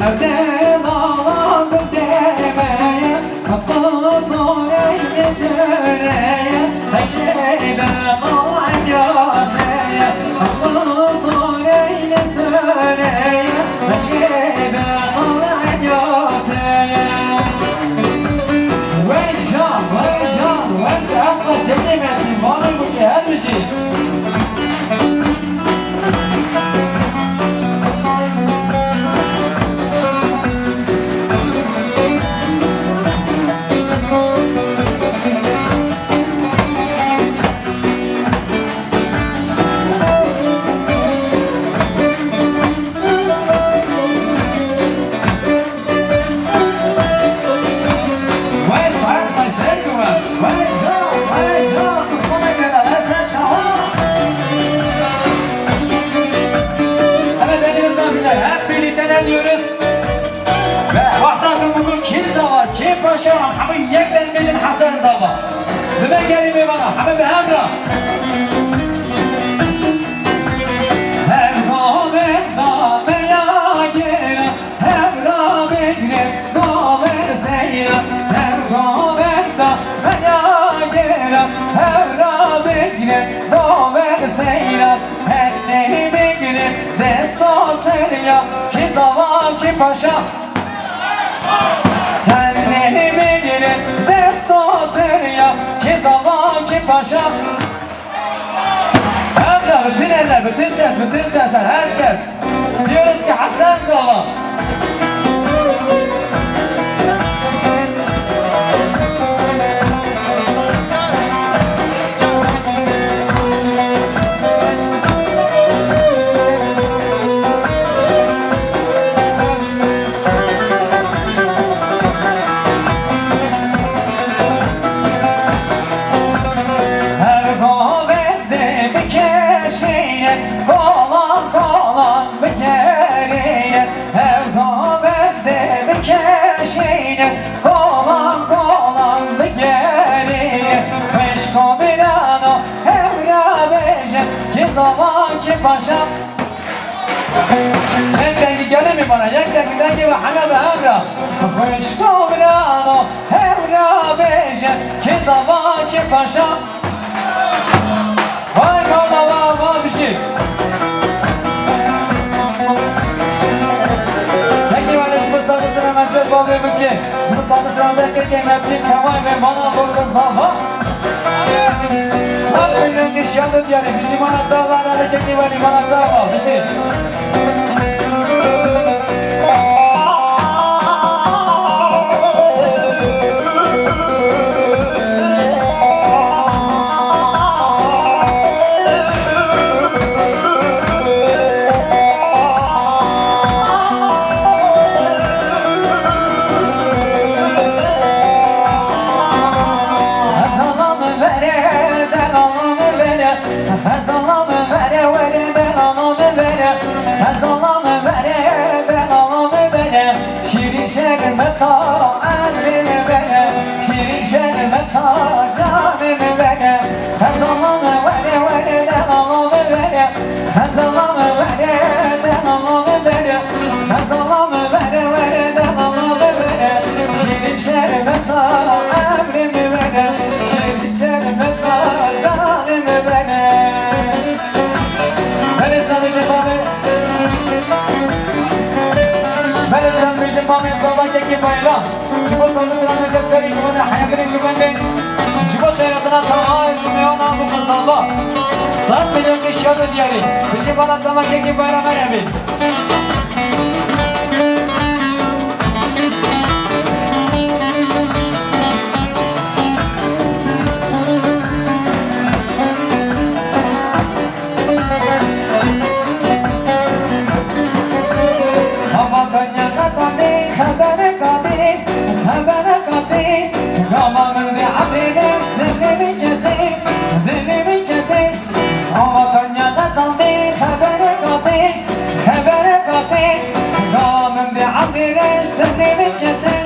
Nereden ağlandım demeye, aklı zor eyledi. Eyleme olan gözeye, aklı zor eyledi. Eyleme olan gözeye. Vay can, vay akla denemesin, bana bu ki her bir şey. Paşam, ama yeklenmeyecek Hasan Zaba. Nime gelimi bana, ama bir hemra. Her davet davaya gire, her davet zeyre. Her davet davaya gire, her davet zeyre. Her neyime gire, destan seriya, ki zava ki paşam. Kendimi gelin destoteriya ki zaman ki paşam. Hem de bütün eller, bütün sesler, herkes diyoruz ki Hasan Zaba. Zaman ki paşam. Yeklengi gelir mi bana? Yeklengi dengi ve hana ve emra. Kış kobrano evra beşe ki zaman ki paşam. Vay kavla var bir şey. Peki var bu tanıtına mesut bağlıyım ki bu tanıtına beklerken hepsi kavay ve bana vurgun sabah. Benim nişanlı yani bizim anahtarlar hareketi var, anahtar var bir şey. Saat milyon kişi oldu diyelim. Bizi bana zaman çekip bayram edelim. Habere kate, gamın bir habere, seni mi kete,